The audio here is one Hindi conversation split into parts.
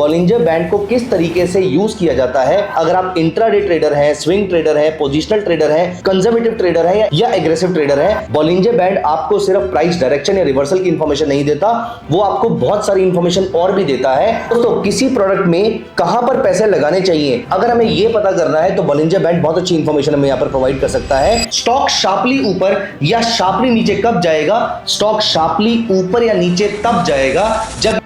बॉलिंजर बैंड को किस तरीके से यूज किया जाता है अगर आप इंट्राडे ट्रेडर हैं, स्विंग ट्रेडर हैं, पोजिशनल ट्रेडर हैं, कंजर्वेटिव ट्रेडर हैं या एग्रेसिव ट्रेडर हैं। बॉलिंजर बैंड आपको सिर्फ प्राइस डायरेक्शन या रिवर्सल की इंफॉर्मेशन नहीं देता, वो आपको बहुत सारी इंफॉर्मेशन और भी देता है। दोस्तों, किसी प्रोडक्ट में कहां पर पैसे लगाने चाहिए अगर हमें यह पता करना है तो बॉलिंजर बैंड बहुत अच्छी इंफॉर्मेशन हमें यहां पर प्रोवाइड कर सकता है। स्टॉक शार्पली ऊपर या शार्पली नीचे कब जाएगा? स्टॉक शार्पली ऊपर या नीचे तब जाएगा जब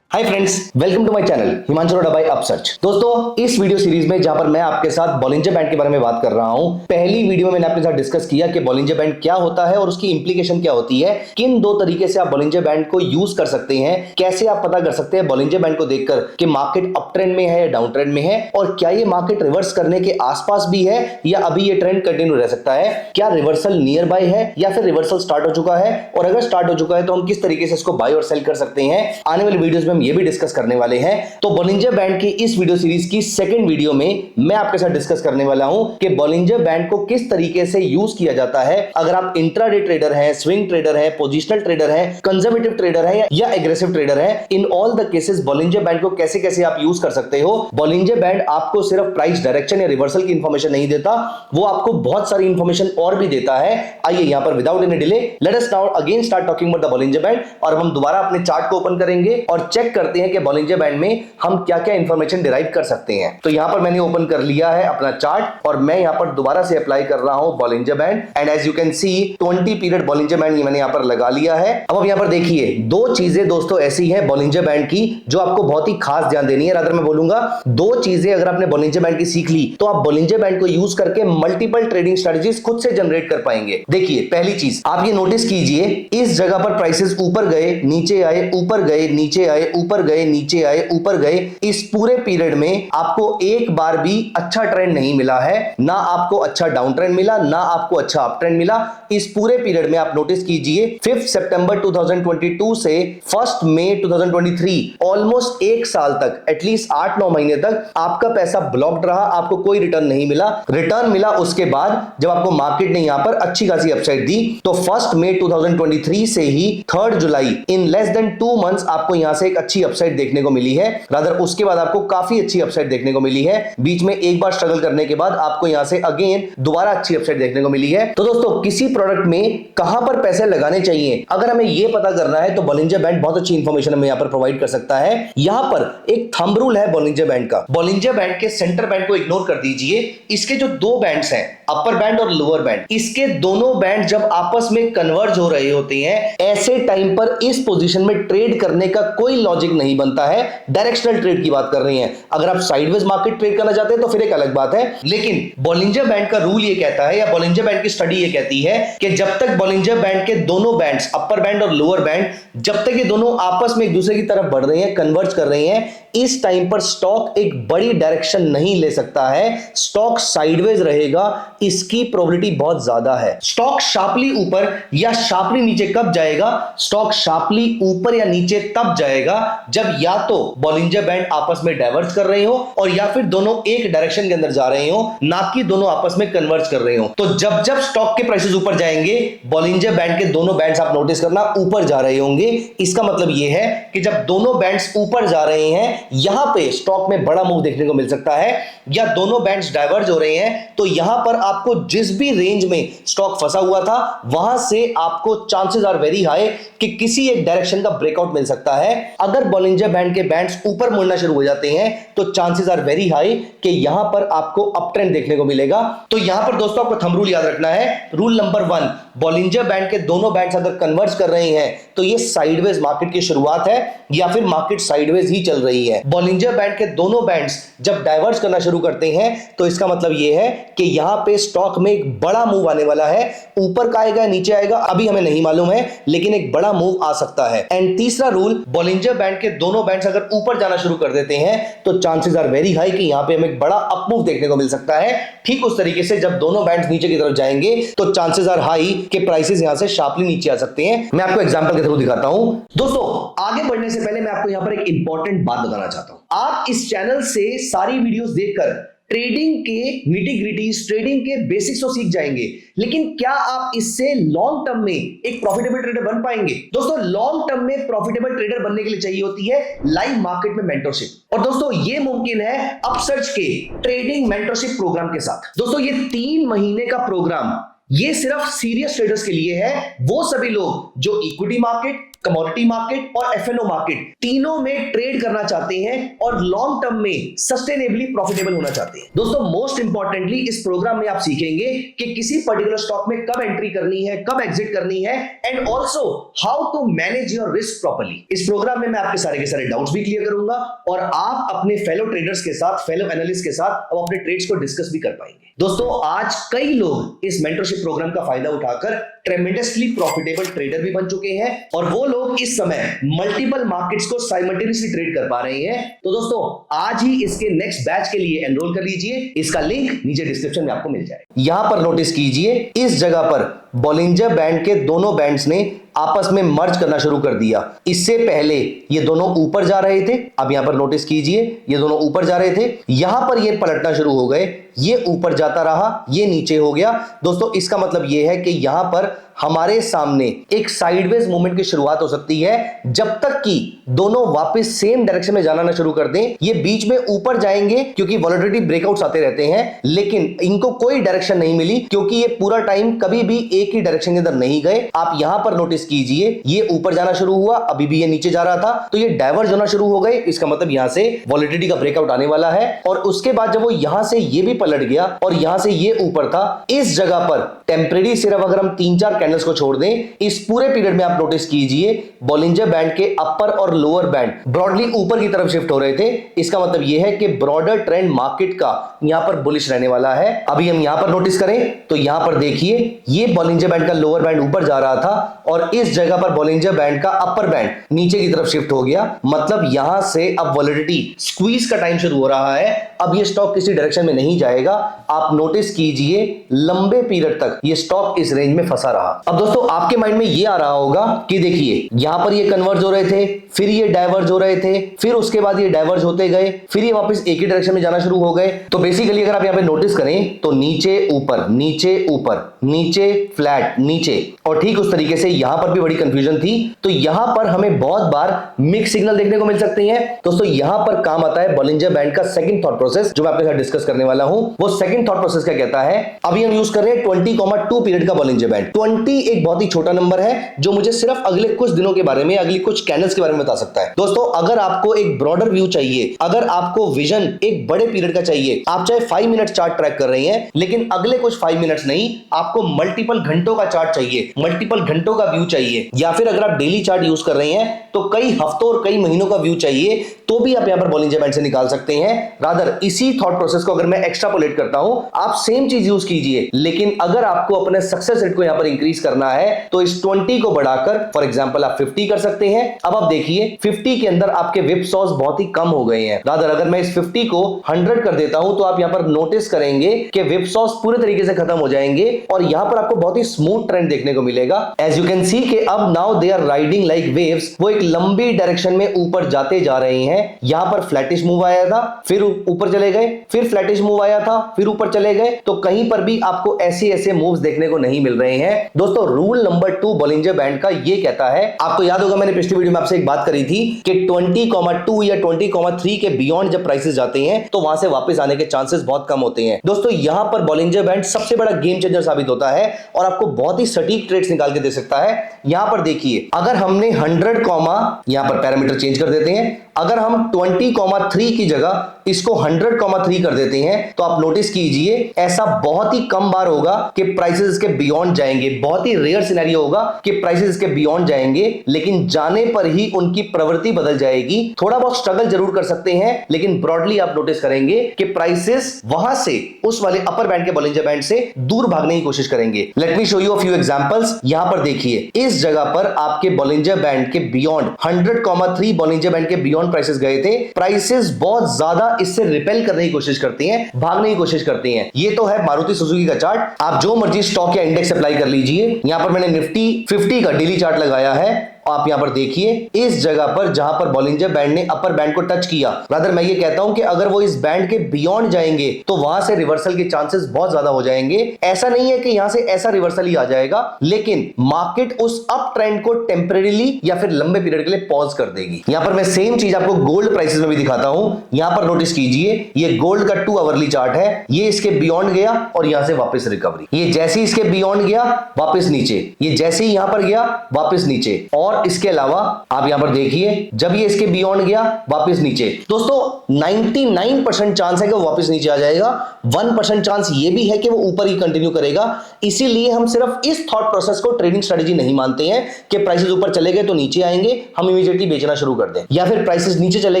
hi friends, welcome to my channel Himanshu Arora by Upsearch. दोस्तों, इस वीडियो सीरीज में जहां पर मैं आपके साथ बॉलिंजर बैंड के बारे में बात कर रहा हूं, पहली वीडियो में मैंने आपके साथ डिस्कस किया कि बॉलिंजर बैंड क्या होता है और उसकी इंप्लीकेशन क्या होती है, किन दो तरीके से आप बॉलिंजर बैंड को यूज कर सकते हैं, कैसे आप पता कर सकते हैं बॉलिंजर बैंड को देखकर कि मार्केट अप ट्रेंड में है या डाउन ट्रेंड में है, और क्या ये मार्केट रिवर्स करने के आसपास भी है या अभी ये ट्रेंड कंटिन्यू रह सकता है, क्या रिवर्सल नियर बाय है या फिर रिवर्सल स्टार्ट हो चुका है, और अगर स्टार्ट हो चुका है तो हम किस तरीके से इसको बाय और सेल कर सकते हैं। आने वाली वीडियोस में हम ये भी डिस्कस करने वाले हैं। तो बॉलिंजर बैंड की इस वीडियो सीरीज की सेकंड वीडियो में मैं आपके साथ डिस्कस करने वाला हूं कि बॉलिंजर बैंड को किस तरीके से यूज किया जाता है अगर आप इंट्राडे ट्रेडर हैं, स्विंग ट्रेडर हैं, पोजिशनल ट्रेडर हैं, कंजर्वेटिव ट्रेडर हैं या एग्रेसिव ट्रेडर हैं। In all the cases Bollinger band को कैसे कैसे आप यूज कर सकते हो। बॉलिंजर बैंड आपको सिर्फ प्राइस डायरेक्शन या रिवर्सल की इंफॉर्मेशन नहीं देता, वो आपको बहुत सारी इंफॉर्मेशन और भी देता है। आइए यहां पर without any delay let us now again start talking about the Bollinger band, और हम दोबारा अपने चार्ट को ओपन करेंगे और चेक करते हैं कि बॉलिंजर बैंड में हम क्या-क्या इंफॉर्मेशन डिराइव कर सकते हैं। तो यहां पर मैंने ओपन कर लिया है अपना चार्ट और मैं यहां पर दोबारा से अप्लाई कर रहा हूं Bollinger band, and as you can see 20 period Bollinger band मैंने यहां पर लगा लिया है। अब यहां पर देखिए दो चीजें दोस्तों ऐसी हैं बॉलिंजर बैंड की जो आपको बहुत ही खास ध्यान देनी है। अगर मैं बोलूंगा दो चीजें अगर आपने बॉलिंजर बैंड की सीख ली तो आप बॉलिंजर बैंड को यूज करके मल्टीपल ट्रेडिंग स्ट्रेटजीज खुद से जनरेट कर पाएंगे। देखिए पहली चीज आप ये नोटिस कीजिए, इस जगह पर प्राइसेस ऊपर गए, नीचे आए, ऊपर गए, नीचे आए, ऊपर गए, नीचे आए, ऊपर गए। इस पूरे पीरियड में आपको एक बार भी अच्छा ट्रेंड नहीं मिला है, ना आपको अच्छा डाउन ट्रेंड मिला, ना आपको अच्छा अप ट्रेंड मिला। इस पूरे पीरियड में आप नोटिस कीजिए 5 सितंबर 2022 से 1 मई 2023 ऑलमोस्ट एक साल तक, एटलीस्ट 8-9 महीने तक आपका पैसा ब्लॉक्ड रहा, आपको कोई रिटर्न नहीं मिला। रिटर्न मिला उसके बाद जब आपको मार्केट ने यहां पर अच्छी खासी अपसाइड दी, तो 1 मई 2023 से ही 3 जुलाई इन लेस देन 2 मंथ्स आपको यहां से एक अच्छी अपसाइड देखने को मिली है। रादर उसके बाद आपको काफी अच्छी अपसाइड देखने को मिली है। बीच में एक बार स्ट्रगल करने के बाद आपको यहां से अगेन दोबारा अच्छी अपसाइड देखने को मिली है। तो दोस्तों, किसी प्रोडक्ट में कहां पर पैसे लगाने चाहिए अगर हमें यह पता करना है तो बॉलिंजर बैंड बहुत अच्छी इंफॉर्मेशन हमें यहां पर प्रोवाइड कर सकता है। यहां पर एक थंब रूल है बॉलिंजर बैंड का। बॉलिंजर बैंड के सेंटर बैंड को इग्नोर कर दीजिए, इसके जो दो बैंड्स हैं, अपर बैंड और लोअर बैंड, इसके दोनों बैंड जब आपस में कन्वर्ज हो रहे होते हैं, ऐसे टाइम पर इस पोजीशन में ट्रेड करने का कोई लॉजिक नहीं बनता है। डायरेक्शनल ट्रेड की बात कर रहे हैं, अगर आप साइडवेज मार्केट ट्रेड करना चाहते हैं तो फिर एक अलग बात है। लेकिन बॉलिंजर बैंड का रूल ये कहता है, या बॉलिंजर बैंड की स्टडी ये कहती है कि जब तक बॉलिंजर बैंड के दोनों बैंड्स, अपर बैंड और लोअर बैंड, जब तक ये दोनों आपस में एक दूसरे की तरफ बढ़ रहे हैं, कन्वर्ज कर रहे हैं, इस टाइम पर स्टॉक एक बड़ी डायरेक्शन नहीं ले सकता है, स्टॉक साइडवेज रहेगा, इसकी प्रोबेबिलिटी बहुत ज्यादा है। स्टॉक शार्पली ऊपर या शार्पली नीचे कब जाएगा? स्टॉक शार्पली ऊपर या नीचे तब जाएगा जब या तो बॉलिंजर बैंड आपस में डाइवर्ज कर रहे हो और या फिर दोनों एक डायरेक्शन के अंदर जा रहे हो, ना कि दोनों आपस में कन्वर्ज कर रहे हो। तो जब जब स्टॉक के प्राइसेस ऊपर जाएंगे, बॉलिंजर बैंड के दोनों बैंड्स आप नोटिस करना ऊपर जा रहे होंगे। इसका मतलब यह है कि जब दोनों बैंड्स ऊपर जा रहे हैं, यहां पे स्टॉक में बड़ा मूव देखने को मिल सकता है, या दोनों बैंड्स डाइवर्ज हो रहे हैं तो यहां पर आपको जिस भी रेंज में स्टॉक फंसा हुआ था वहां से आपको चांसेस आर वेरी हाई कि किसी एक डायरेक्शन का ब्रेकआउट मिल सकता है। अगर बॉलिंजर बैंड के बैंड्स ऊपर मुड़ना शुरू हो जाते हैं तो चांसेस आर वेरी हाई कि यहां पर आपको अप ट्रेंड देखने को मिलेगा। तो यहां पर दोस्तों आपको थंब रूल याद रखना है। रूल नंबर 1, बॉलिंजर बैंड के दोनों बैंड्स अगर कन्वर्ज कर रहे हैं तो ये साइडवेज मार्केट की शुरुआत है या फिर मार्केट साइडवेज ही चल रही है। बॉलिंजर बैंड के दोनों बैंड्स जब डाइवर्ज करना शुरू करते हैं तो इसका मतलब यह है कि यहां पे स्टॉक में एक बड़ा मूव आने वाला है। ऊपर का आएगा नीचे आएगा अभी हमें नहीं मालूम है, लेकिन एक बड़ा मूव आ सकता है। एंड तीसरा रूल, बॉलिंजर बैंड के दोनों बैंड्स अगर ऊपर जाना शुरू कर देते हैं तो चांसेस आर वेरी हाई कि यहां पे हमें एक बड़ा अप मूव देखने को मिल सकता है। ठीक उस तरीके से जब दोनों बैंड्स नीचे की तरफ जाएंगे तो चांसेस आर हाई कि प्राइसेस यहां से शार्पली नीचे आ सकते हैं। मैं आपको एग्जांपल के थ्रू दिखाता हूं। दोस्तों, आगे बढ़ने से पहले मैं आपको यहां पर एक इंपॉर्टेंट बात बताना चाहता हूं। आप इस चैनल से सारी वीडियोस देखकर ट्रेडिंग के निटी-ग्रिटीज, ट्रेडिंग के बेसिक्स तो सीख जाएंगे, लेकिन क्या आप इससे लॉन्ग टर्म में एक प्रॉफिटेबल ट्रेडर बन पाएंगे? दोस्तों, लॉन्ग टर्म में प्रॉफिटेबल ट्रेडर बनने के लिए चाहिए होती है लाइव मार्केट में मेंटरशिप। और दोस्तों, ये मुमकिन है अपसर्च के ट्रेडिंग मेंटरशिप प्रोग्राम के साथ। दोस्तों, ये 3 महीने का प्रोग्राम ये सिर्फ सीरियस ट्रेडर्स के लिए है, वो सभी लोग जो इक्विटी मार्केट, कमोडिटी मार्केट और एफएनओ मार्केट तीनों में ट्रेड करना चाहते हैं और लॉन्ग टर्म में सस्टेनेबली प्रॉफिटेबल होना चाहते हैं। दोस्तों, मोस्ट इंपॉर्टेंटली इस प्रोग्राम में आप सीखेंगे कि किसी पर्टिकुलर स्टॉक में कब एंट्री करनी है, कब एग्जिट करनी है, and also how to manage your risk properly. इस प्रोग्राम में मैं आपके सारे के सारे डाउट्स भी क्लियर करूंगा और आप अपने फेलो ट्रेडर्स के साथ, फेलो एनालिस्ट के साथ अब अपने ट्रेड्स को डिस्कस भी कर पाएंगे। दोस्तों, आज कई लोग इस मेंटरशिप प्रोग्राम का फायदा उठाकर ट्रेमेंडसली प्रॉफिटेबल ट्रेडर भी बन चुके हैं और वो लोग इस समय मल्टीपल मार्केट्स को साइमल्टेनियसली ट्रेड कर पा रहे हैं। तो दोस्तों, आज ही इसके नेक्स्ट बैच के लिए एनरोल कर लीजिए। इसका लिंक नीचे डिस्क्रिप्शन में आपको मिल जाएगा। यहां पर नोटिस कीजिए, इस जगह पर बॉलिंजर बैंड के दोनों बैंड्स ने आपस में मर्ज करना शुरू कर दिया। इससे पहले ये दोनों ऊपर जा रहे थे, अब यहां पर नोटिस कीजिए ये दोनों ऊपर जा रहे थे, यहां पर ये पलटना शुरू हो गए, ये ऊपर जाता रहा, ये नीचे हो गया। दोस्तों, इसका मतलब ये है कि यहां पर हमारे सामने एक साइडवेज मूवमेंट की शुरुआत हो सकती है जब तक कि दोनों वापस सेम डायरेक्शन में जाना ना शुरू कर दें। ये बीच में ऊपर जाएंगे क्योंकि वॉलेटिलिटी ब्रेकआउट्स आते रहते हैं, लेकिन इनको कोई डायरेक्शन नहीं मिली क्योंकि ये पूरा टाइम कभी भी एक ही डायरेक्शन के अंदर नहीं गए। आप यहां पर नोटिस कीजिए, ये ऊपर जाना शुरू हुआ, अभी भी ये नीचे जा रहा था, तो ये डाइवर्ज होना शुरू हो गए। इसका मतलब यहां से वॉलेटिलिटी का ब्रेकआउट आने वाला है और उसके बाद जब वो यहां से ये भी पलट गया और यहां से ये ऊपर था, इस जगह पर टेम्परेरी सिर्फ अगर हम 3-4 कैंडल्स को छोड़ दें, इस पूरे पीरियड में आप नोटिस कीजिए बॉलिंजर बैंड के अपर और लोअर बैंड ब्रॉडली ऊपर की तरफ शिफ्ट हो रहे थे। इसका मतलब यह है कि ब्रॉडर ट्रेंड मार्केट का यहां पर बुलिश रहने वाला है। अभी हम यहां पर नोटिस करें तो यहां पर देखिए, ये बॉलिंजर बैंड का लोअर बैंड ऊपर जा रहा था और इस जगह पर बॉलिंजर बैंड का अपर बैंड नीचे की तरफ शिफ्ट हो गया। मतलब यहां से अब वॉलेटिलिटी स्क्वीज का टाइम शुरू हो रहा है। अब ये स्टॉक किसी डायरेक्शन में नहीं जाएगा। आप नोटिस कीजिए, लंबे पीरियड तक ये स्टॉक इस रेंज में फंसा रहा। अब दोस्तों, आपके माइंड में ये आ रहा होगा कि देखिए, यहां पर ये कन्वर्ज हो रहे थे, फिर ये डाइवर्ज हो रहे थे, फिर उसके बाद ये डाइवर्ज होते गए, फिर ये वापस एक ही डायरेक्शन में जाना शुरू हो गए। तो बेसिकली अगर आप यहां पे नोटिस करें तो नीचे ऊपर, नीचे ऊपर, नीचे फ्लैट, नीचे, और ठीक उस तरीके से यहां पर भी बड़ी कंफ्यूजन थी। तो यहां पर हमें बहुत बार मिक्स सिग्नल देखने को मिल सकते हैं। दोस्तों, यहां पर काम आता है बॉलिंजर बैंड का सेकंड थॉट प्रोसेस, जो मैं आपके साथ डिस्कस करने वाला हूं। वो सेकंड थॉट प्रोसेस क्या कहता है? अभी हम यूज कर रहे हैं 20,2 पीरियड का बॉलिंजर बैंड। 20 एक बहुत ही छोटा नंबर है जो मुझे सिर्फ अगले कुछ दिनों के बारे में, अगली कुछ कैंडल्स के बारे में बता सकता है। दोस्तों, अगर आपको एक ब्रॉडर व्यू चाहिए, अगर आपको विजन एक बड़े पीरियड का चाहिए, आप चाहे 5 मिनट चार्ट ट्रैक कर रहे हैं, लेकिन अगले कुछ 5 मिनट्स नहीं, आपको मल्टीपल घंटों का चार्ट चाहिए, मल्टीपल घंटों का व्यू चाहिए, या फिर अगर आप डेली चार्ट यूज कर रहे हैं तो कई हफ्तों और कई महीनों का व्यू चाहिए, तो भी आप यहां पर बॉलिंजर बैंड से निकाल सकते हैं। रादर इसी थॉट प्रोसेस को अगर मैं एक्स्ट्रापोलेट करता हूं, आप सेम चीज यूज कीजिए, लेकिन अगर आपको अपने सक्सेस रेट को यहां पर इंक्रीज करना है तो इस 20 को बढ़ाकर फॉर एग्जांपल आप 50 कर सकते हैं। अब आप देखिए, 50 के अंदर आपके विप सॉस बहुत ही कम हो गए हैं। रादर अगर मैं इस 50 को 100 कर देता हूं तो आप यहां पर नोटिस करेंगे कि विप सॉस पूरे तरीके से खत्म हो जाएंगे और यहां पर आपको बहुत ही स्मूथ ट्रेंड देखने को मिलेगा। एज यू कैन सी कि अब now they are riding like waves, वो एक लंबी डायरेक्शन में ऊपर जाते जा रहे हैं। यहां पर फ्लैटिश मूव आया था, फिर ऊपर चले गए, फिर फ्लैटिश मूव आया था, फिर ऊपर चले गए। तो कहीं पर भी आपको ऐसे मूव्स देखने को नहीं मिल रहे हैं। दोस्तों, रूल नंबर 2 बॉलिंजर बैंड का ये कहता है, आपको याद होगा मैंने पिछली वीडियो में आपसे एक बात करी थी कि 20,2 या 20,3 के बियॉन्ड जब प्राइसेस जाते हैं तो वहां से वापस आने के चांसेस बहुत कम होते हैं। दोस्तों, यहां पर बॉलिंजर बैंड सबसे बड़ा गेम चेंजर साबित होता है और आपको बहुत ही सटीक ट्रेड्स निकाल के दे सकता है। यहां पर देखिए, अगर हमने 100, यहां पर पैरामीटर चेंज कर देते हैं, अगर हम 20,3 की जगह इसको 100,3 कर देते हैं तो आप नोटिस कीजिए, ऐसा बहुत ही कम बार होगा कि प्राइसेस इसके बियॉन्ड जाएंगे। बहुत ही रेयर सिनेरियो होगा कि प्राइसेस इसके बियॉन्ड जाएंगे, लेकिन जाने पर ही उनकी प्रवृत्ति बदल जाएगी। थोड़ा बहुत स्ट्रगल जरूर कर सकते हैं, लेकिन ब्रॉडली आप नोटिस करेंगे कि प्राइसेस वहां से उस वाले अपर बैंड के बॉलिंजर बैंड से दूर भागने की कोशिश करेंगे। Let me show you a few examples. यहां पर देखिए, इस जगह पर आपके बॉलिंजर बैंड के बियॉन्ड 100,3 बॉलिंजर बैंड के बियॉन्ड प्राइसेस गए थे। प्राइसेस बहुत ज्यादा इससे रिपेल करने की कोशिश करती हैं, भागने की कोशिश करती हैं। ये तो है मारुति सुजुकी का चार्ट। आप जो मर्जी स्टॉक या इंडेक्स अप्लाई कर लीजिए। यहां पर मैंने निफ्टी 50 का डेली चार्ट लगाया है आप यहां पर देखिए इस जगह पर जहां पर बॉलिंजर बैंड ने अपर बैंड को टच किया, रादर मैं ये कहता हूं कि अगर वो इस बैंड के बियॉन्ड जाएंगे तो वहां से रिवर्सल के चांसेस बहुत ज्यादा हो जाएंगे। ऐसा नहीं है कि यहां से ऐसा रिवर्सल ही आ जाएगा, लेकिन मार्केट उस अप ट्रेंड को टेंपरेरीली या फिर लंबे पीरियड के लिए पॉज कर देगी। यहां पर मैं सेम चीज आपको गोल्ड प्राइसेस में भी दिखाता हूं। यहां पर नोटिस कीजिए ये गोल्ड का 2 आवरली चार्ट है, ये इसके बियॉन्ड गया और यहां से वापस रिकवरी, ये जैसे ही इसके बियॉन्ड गया वापस नीचे, ये जैसे ही यहां पर गया वापस नीचे, और इसके अलावा आप यहां पर देखिए जब ये इसके बियॉन्ड गया वापस नीचे। दोस्तों 99% चांस है कि वो वापस नीचे आ जाएगा, 1% चांस ये भी है कि वो ऊपर ही कंटिन्यू करेगा। इसीलिए हम सिर्फ इस थॉट प्रोसेस को ट्रेडिंग स्ट्रेटजी नहीं मानते हैं कि प्राइसेस ऊपर चले गए तो नीचे आएंगे, हम इमीडिएटली बेचना शुरू कर दें, या फिर प्राइसेस नीचे चले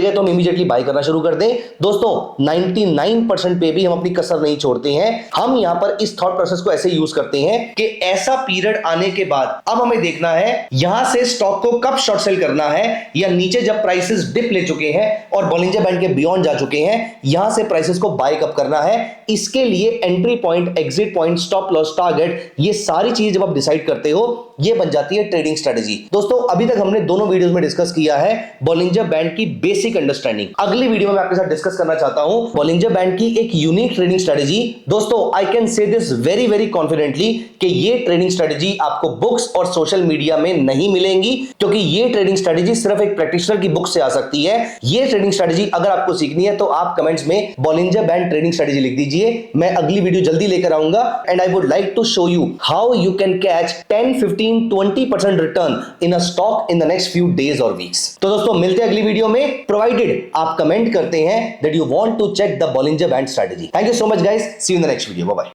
गए तो हम इमीडिएटली बाय करना शुरू कर दें। दोस्तों 99% पे भी हम अपनी कसर नहीं छोड़ते हैं। हम यहां पर इस थॉट प्रोसेस को ऐसे यूज करते हैं कि ऐसा पीरियड आने के बाद अब हमें देखना है यहां से स्टॉक को कब शॉर्ट सेल करना है, या नीचे जब प्राइसेस डिप ले चुके हैं और बॉलिंजर बैंड के बियॉन्ड जा चुके हैं यहां से प्राइसेस को बाय कब करना है। इसके लिए entry point, exit point, stop loss, target, ये सारी चीज जब आप डिसाइड करते हो ये बन जाती है ट्रेडिंग स्ट्रेटजी। दोस्तों अभी तक हमने दोनों वीडियोस में डिस्कस किया है बॉलिंजर बैंड की बेसिक अंडरस्टैंडिंग। अगली वीडियो में आपके साथ डिस्कस करना चाहता हूं बॉलिंजर बैंड की एक यूनिक ट्रेडिंग स्ट्रेटजी। दोस्तों I can say this very very confidently कि ये ट्रेडिंग स्ट्रेटजी आपको बुक्स और सोशल मीडिया में नहीं मिलेंगी, क्योंकि ये ट्रेडिंग स्ट्रेटजी सिर्फ एक प्रैक्टिशनर की बुक से आ सकती है। ये ट्रेडिंग स्ट्रेटजी अगर आपको सीखनी है तो आप कमेंट्स में बॉलिंजर बैंड ट्रेडिंग स्ट्रेटजी लिख दीजिए, मैं अगली वीडियो जल्दी लेकर आऊंगा। And I would like to show you how you can catch 10, 15, 20% return in a stock in the next few days और वीक्स। तो दोस्तों मिलते हैं अगली वीडियो में, प्रोवाइडेड आप कमेंट करते हैं that you want to check the Bollinger band strategy. Thank you so much guys, see you in the next video, bye bye.